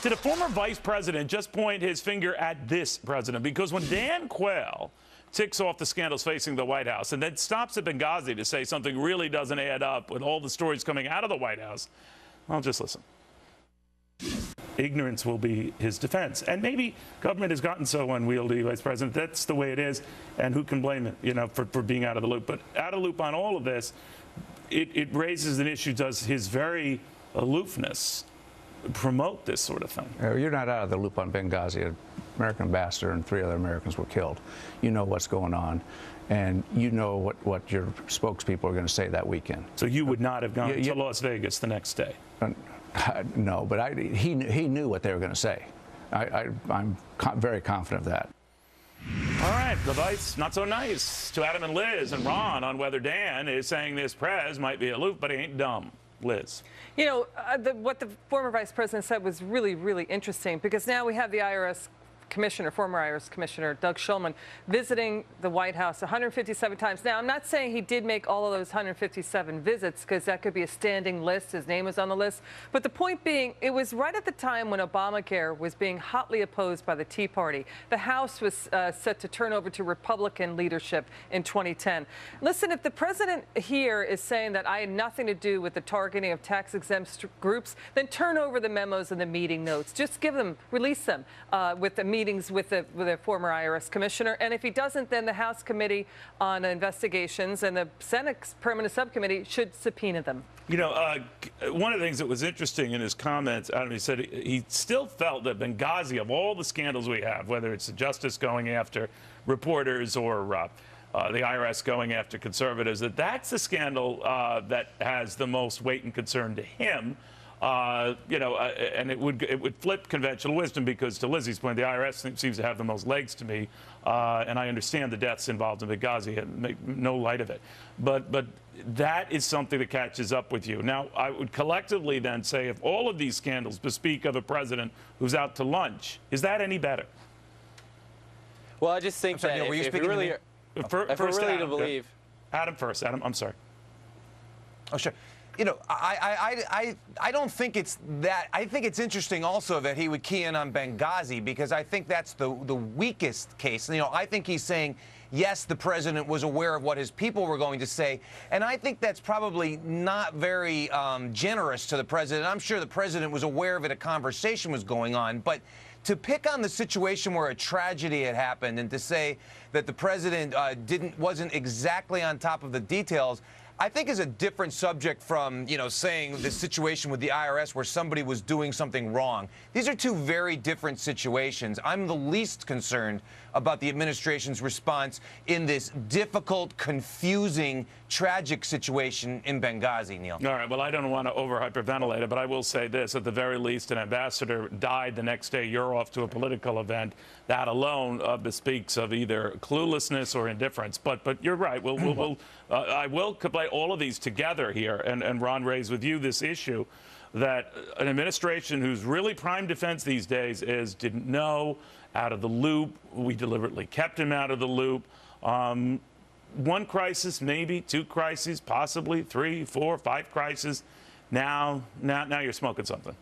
Did a former vice president just point his finger at this president? Because when Dan Quayle ticks off the scandals facing the White House and then stops at Benghazi to say something really doesn't add up with all the stories coming out of the White House, well, just listen. Ignorance will be his defense. And maybe government has gotten so unwieldy, Vice President, that's the way it is, and who can blame it, you know, for being out of the loop. But out of the loop on all of this, it raises an issue, does his very aloofness promote this sort of thing? You're not out of the loop on Benghazi. An American ambassador and 3 other Americans were killed. You know what's going on, and you know what your spokespeople are going to say that weekend. So you would not have gone to Las Vegas the next day? No, but he knew what they were going to say. I'm very confident of that. All right, the vice, not so nice to Adam and Liz and Ron on whether Dan is saying this prez might be aloof, but he ain't dumb. Liz. You know, what the former vice president said was really, really interesting, because now we have the IRS commissioner, former IRS commissioner Doug Shulman, visiting the White House 157 times. Now, I'm not saying he did make all of those 157 visits, because that could be a standing list. His name was on the list. But the point being, it was right at the time when Obamacare was being hotly opposed by the Tea Party. The House was set to turn over to Republican leadership in 2010. Listen, if the president here is saying that I had nothing to do with the targeting of tax-exempt groups, then turn over the memos and the meeting notes. Just give them, release them with the meetings with the former IRS commissioner. And if he doesn't, then the House Committee on Investigations and the Senate Permanent Subcommittee should subpoena them. You know, one of the things that was interesting in his comments, Adam, he said he still felt that Benghazi, of all the scandals we have, whether it's the justice going after reporters or the IRS going after conservatives, that's the scandal that has the most weight and concern to him. You know, and it would flip conventional wisdom, because to Lizzie's point, the IRS seems to have the most legs to me, and I understand the deaths involved in Benghazi, and make no light of it. But that is something that catches up with you. Now, I would collectively then say, if all of these scandals bespeak of a president who's out to lunch, is that any better? Well, I just think that if you really to believe. Adam first. Adam, I'm sorry. Oh, sure. You know, I don't think it's that. I think it's interesting also that he would key in on Benghazi, because I think that's the weakest case. You know, I think he's saying, yes, the president was aware of what his people were going to say, and I think that's probably not very generous to the president. I'm sure the president was aware of it, a conversation was going on, but to pick on the situation where a tragedy had happened and to say that the president wasn't exactly on top of the details, I think is a different subject from, you know, saying the situation with the IRS where somebody was doing something wrong. These are 2 very different situations. I'm the least concerned about the administration's response in this difficult, confusing, tragic situation in Benghazi, Neil. All right. Well, I don't want to over-hyperventilate it, but I will say this. At the very least, an ambassador died the next day. You're off to a political event. That alone bespeaks of either cluelessness or indifference. But you're right. I will play all of these together here, and Ron, raise with you this issue that an administration whose really prime defense these days is didn't know, out of the loop. We deliberately kept him out of the loop. 1 crisis, maybe 2 crises, possibly 3, 4, 5 crises. Now you're smoking something.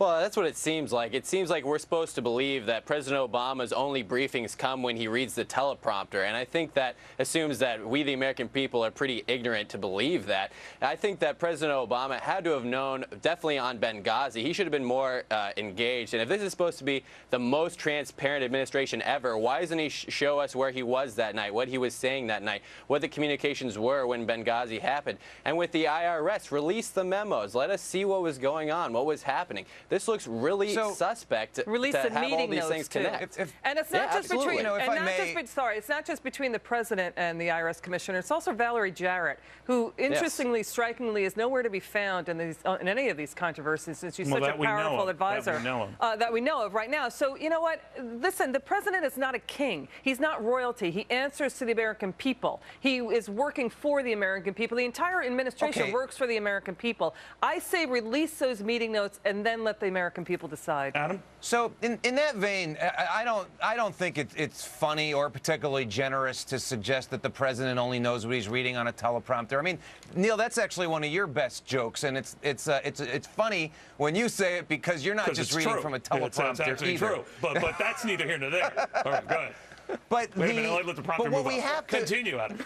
Well, that's what it seems like. It seems like we're supposed to believe that President Obama's only briefings come when he reads the teleprompter, and I think that assumes that we, the American people, are pretty ignorant to believe that. I think that President Obama had to have known, definitely on Benghazi, he should have been more engaged. And if this is supposed to be the most transparent administration ever, why doesn't he show us where he was that night, what he was saying that night, what the communications were when Benghazi happened? And with the IRS, release the memos. Let us see what was going on, what was happening. This looks really suspect release to the have meeting all these notes things connect. And it's not just between, you know, it's not just between the president and the IRS commissioner. It's also Valerie Jarrett, who, interestingly, strikingly, is nowhere to be found in any of these controversies, and she's such a powerful advisor that we know of right now. So, you know what? Listen, the president is not a king. He's not royalty. He answers to the American people. He is working for the American people. The entire administration works for the American people. I say release those meeting notes and then let let the American people decide. Adam? So in that vein, I don't think it's funny or particularly generous to suggest that the president only knows what he's reading on a teleprompter. I mean, Neil, that's actually one of your best jokes, and it's funny when you say it because you're not just reading from a teleprompter It's actually either. true, but that's neither here nor there. All right, go ahead. But Wait a minute, let the prompter what move we on. have to Continue, Adam.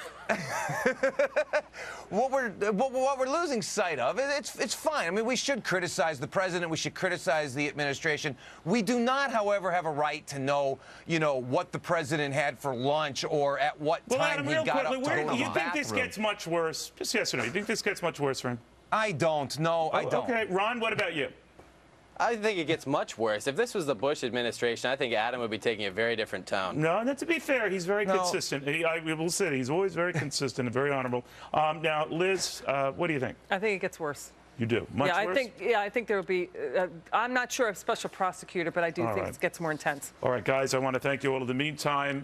what we're losing sight of, it's fine. I mean, we should criticize the president. We should criticize the administration. We do not, however, have a right to know, what the president had for lunch or at what time Adam, he real got quickly, up to go to the you think this bathroom. gets much worse? Just yes or no. You think this gets much worse for him? I don't. No, I don't. Okay, Ron, what about you? I think it gets much worse. If this was the Bush administration, I think Adam would be taking a very different tone. No, and to be fair, he's very consistent. We will say he's always very consistent and very honorable. Now, Liz, what do you think? I think it gets worse. You do? Much worse? I think there will be. I'm not sure of special prosecutor, but I do think it gets more intense. All right, guys, I want to thank you all. In the meantime,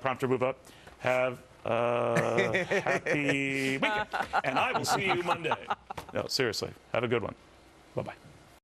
prompter, move up. Have a happy weekend. And I will see you Monday. No, seriously. Have a good one. Bye-bye.